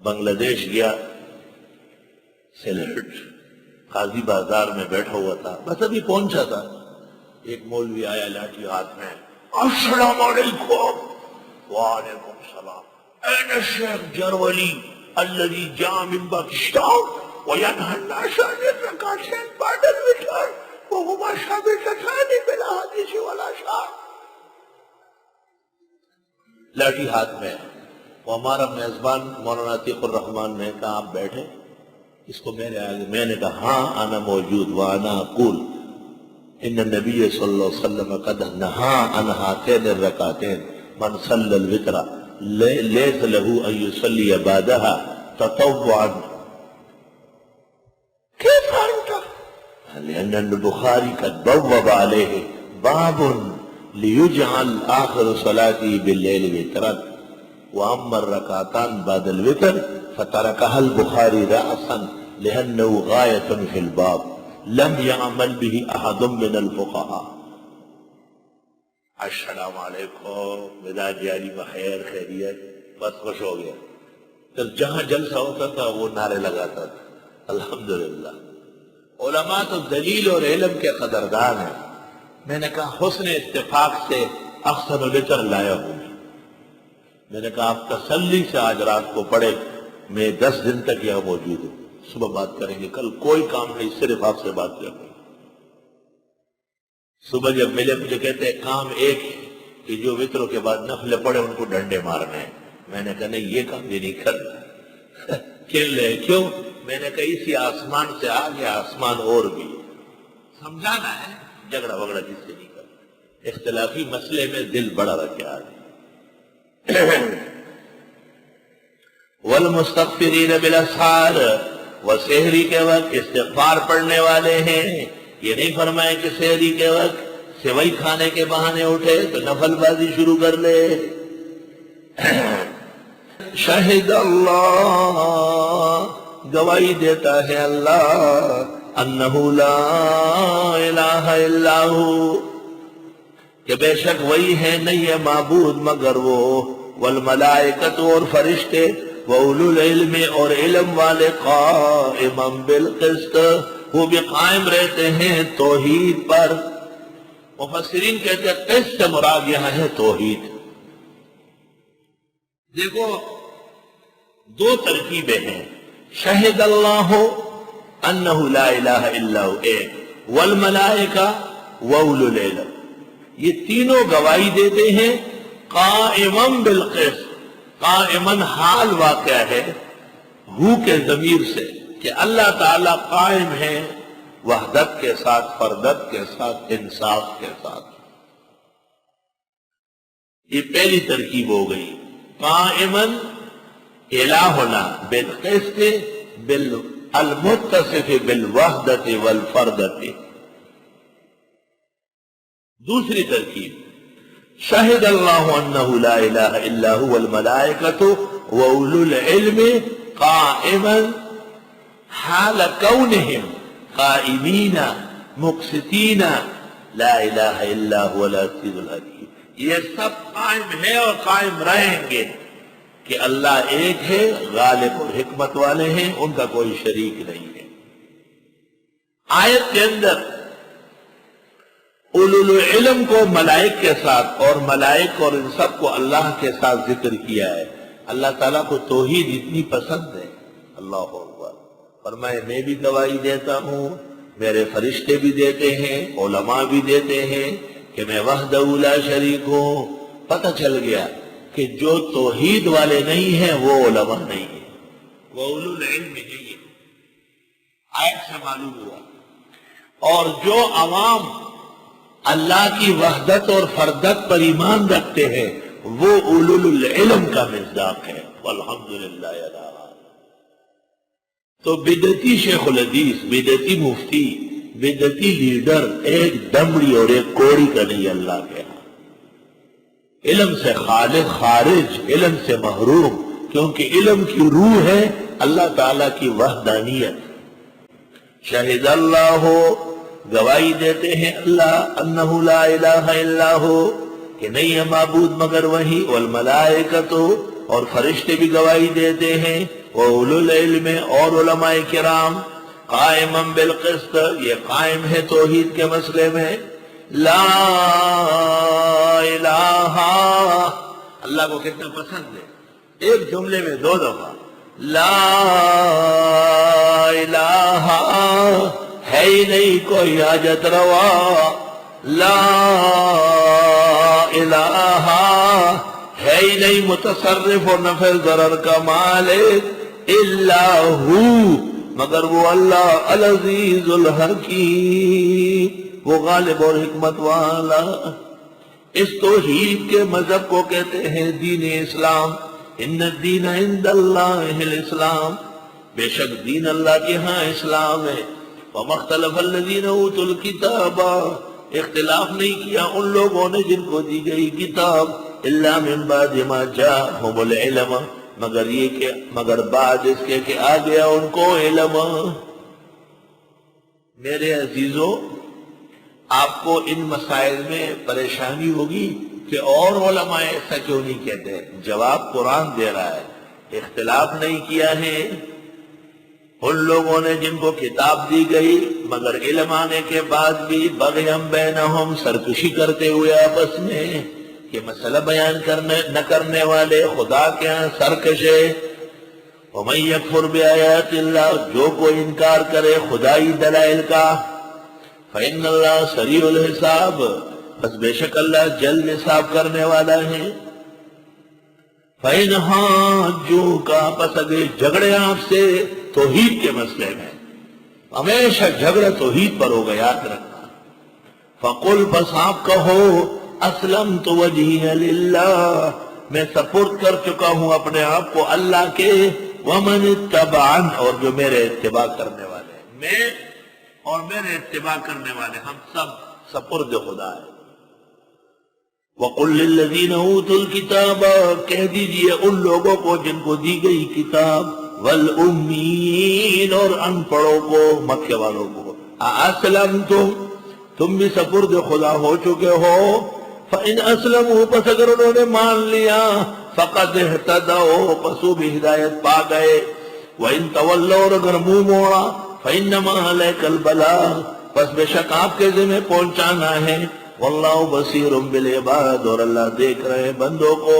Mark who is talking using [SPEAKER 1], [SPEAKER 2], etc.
[SPEAKER 1] بنگلہ دیش گیا، سیلیٹ قاضی بازار میں بیٹھا ہوا تھا، بس ابھی پہنچا تھا، ایک مولوی آیا لاٹھی ہاتھ میں، السلام علیکم۔ وعلیکم السلام۔ این الشیخ جرولی الذي جاء من باکستان وينهى الناس عن الركعتين بعد الوتر وهما ثابتتان بالاحاديث والآثار۔ لاٹھی ہاتھ میں، وہ ہمارا میزبان مولانا عتیق الرحمان نے کہا آپ بیٹھے، اس کو میرے آگے، میں نے کہا ہاں انا موجود، وانا اقول ان النبی صلی اللہ علیہ وسلم قد نہا عن ہاتین الرکعتین من صلی الوتر لیس له ان يصلي بعدها تطوعا۔ كيف عرفت؟ لأن البخاري قد بوب عليه باب ليجعل آخر صلاته بالليل وترا، وأما الركعتان بعد الوتر فتركها البخاري رأسا لأنه غاية في الباب لم يعمل به أحد من الفقهاء۔ السلام علیکم، مزاج جاری بخیر، خیریت، بس خوش ہو گیا۔ پھر جہاں جلسہ ہوتا تھا وہ نعرے لگاتا تھا۔ الحمدللہ علماء تو دلیل اور علم کے قدردان ہیں۔ میں نے کہا حسن اتفاق سے احسن الوتر لایا ہوں، میں نے کہا آپ تسلی سے آج رات کو پڑھے، میں 10 دن تک یہاں موجود ہوں، صبح بات کریں گے، کل کوئی کام نہیں، صرف آپ سے بات کریں گے۔ صبح جب ملے مجھے کہتے ہیں کام ایک ہے کہ جو وطروں کے بعد نفلیں پڑے ان کو ڈنڈے مارنے ہیں۔ میں نے کہا نہیں، یہ کام بھی نہیں کرنا۔ کیوں؟ میں نے کہا اسی آسمان سے آگے آسمان اور بھی سمجھانا ہے، جھگڑا وگڑا جس سے نہیں کرنا، اختلافی مسئلے میں دل بڑا رکھے آگے۔ والمستغفرین بالاسحار، وہ سحری کے وقت استغفار پڑھنے والے ہیں۔ یہ نہیں فرمائے کہ سحری کے وقت سوئی کھانے کے بہانے اٹھے تو نفل بازی شروع کر لے۔ شہد اللہ، گواہی دیتا ہے اللہ، انہ لا الہ الا ہو، کہ بے شک وہی ہے نہیں ہے معبود مگر وہ، والملائکۃ اور فرشتے، وَأُولُو الْعِلْمِ اور علم والے، قائما بالقسط وہ بھی قائم رہتے ہیں توحید پر۔ مفسرین کہتے ہیں قسط سے مراد یہاں ہے توحید۔ دیکھو دو ترکیبیں ہیں، شہد اللہ انہ لا الہ الا ہو ایک، والملائکہ وَأُولُو الْعِلْمِ، یہ تینوں گواہی دیتے ہیں قائما بالقسط۔ قائما حال واقع ہے ہو کے ضمیر سے کہ اللہ تعالیٰ قائم ہے وحدت کے ساتھ، فردت کے ساتھ، انصاف کے ساتھ۔ یہ پہلی ترکیب ہو گئی، قائما الہنا بالقسط المتصف بالوحدت والفردت۔ دوسری ترکیب، شہد اللہ انہ لا الہ الا هو والملائکۃ وَأُولُو الْعِلْمِ قائما حال کونہم قائمین مقسطین لا الہ الا هو العزیز الحکیم۔ یہ سب قائم ہے اور قائم رہیں گے کہ اللہ ایک ہے، غالب اور حکمت والے ہیں، ان کا کوئی شریک نہیں ہے۔ آیت کے اندر اولو العلم کو ملائک کے ساتھ اور ملائک اور ان سب کو اللہ کے ساتھ ذکر کیا ہے۔ اللہ تعالیٰ کو توحید اتنی پسند ہے، اللہ اکبر، فرمائے میں بھی گواہی دیتا ہوں، میرے فرشتے بھی دیتے ہیں، علماء بھی دیتے ہیں کہ میں وحدہ لا شریک ہوں۔ پتہ چل گیا کہ جو توحید والے نہیں ہیں وہ علماء نہیں ہیں، وہ اولو العلم نہیں ہے، آیت سے معلوم ہوا۔ اور جو عوام اللہ کی وحدت اور فردت پر ایمان رکھتے ہیں وہ اولو العلم کا مصداق ہے، والحمدللہ۔ تو بدعتی شیخ الحدیث، بدعتی مفتی، بدعتی لیڈر ایک دمڑی اور ایک کوڑی کا نہیں اللہ کے ہاں۔ علم سے خالق خارج، علم سے محروم، کیونکہ علم کی روح ہے اللہ تعالیٰ کی وحدانیت۔ شہد اللہ گواہی دیتے ہیں اللہ انہ لا الہ الا ہو کہ نہیں ہے معبود مگر وہی، والملائکۃ اور فرشتے بھی گواہی دیتے ہیں وَأُولُو الْعِلْمِ اور علماء کرام قائما بالقسط یہ قائم ہے توحید کے مسئلے میں لا الہ اللہ کو کتنا پسند ہے ایک جملے میں 2 دفعہ لا الہ ہے ہی نہیں کوئی حاجت روا لا الہ ہے ہی نہیں متصرف اور نفع ضرر کا مالک الا ہو مگر وہ اللہ العزیز الحکیم وہ غالب اور حکمت والا اس توحید کے مذہب کو کہتے ہیں دین اسلام ان الدین عند اللہ الاسلام بے شک دین اللہ کے ہاں اسلام ہے وما اختلف الذین اوتوا الکتاب اختلاف نہیں کیا ان لوگوں نے جن کو دی گئی کتاب الا من بعد ما جاءهم العلم مگر بعد اس کے کہ آ گیا ان کو علم میرے عزیزوں آپ کو ان مسائل میں پریشانی ہوگی کہ اور علماء ایسا کیوں نہیں کہتے جواب قرآن دے رہا ہے اختلاف نہیں کیا ہے ان لوگوں نے جن کو کتاب دی گئی مگر علم آنے کے بعد بھی بغیم بینہم سرکشی کرتے ہوئے آپس میں یہ مسئلہ بیان نہ کرنے والے خدا کے ہاں سرکشے وَمَن يَكْفُرْ بِآيَاتِ اللَّهِ جو کوئی انکار کرے خدائی دلائل کا فَإِنَّ اللَّهَ سَرِيعُ الْحِسَابِ بس بے شک اللہ جلد حساب کرنے والا ہے فَإِنْ حَاجُّوكَ پس اگر جھگڑے آپ سے توحید کے مسئلے میں ہمیشہ جھگڑا توحید پر ہوگا یاد رکھنا فَقُلْ بس آپ کہو اسلمت وجہی للہ میں سپرد کر چکا ہوں اپنے آپ کو اللہ کے ومن اتبعن اور جو میرے اتباع کرنے والے میں اور میرے اتباع کرنے والے ہم سب سپرد خدا ہے وَقُلْ لِلَّذِينَ أُوتُوا الْكِتَابَ کہہ دیجئے ان لوگوں کو جن کو دی گئی کتاب وَالْأُمِّينَ اور ان پڑھوں کو مکہ والوں کو اسلمتم تم بھی سپرد خدا ہو چکے ہو فَإِنْ أَسْلَمُوا پس اگر انہوں نے مان لیا فَقَدْ اهْتَدَوْا پسو بھی ہدایت پا گئے وَإِنْ تَوَلَّوْا اگر منہ موڑا فَإِنَّمَا عَلَيْكَ الْبَلَاغُ پس بے شک آپ کے ذمہ پہنچانا ہے وَاللَّهُ بَصِيرٌ بِالْعِبَادِ اور اللہ دیکھ رہے بندوں کو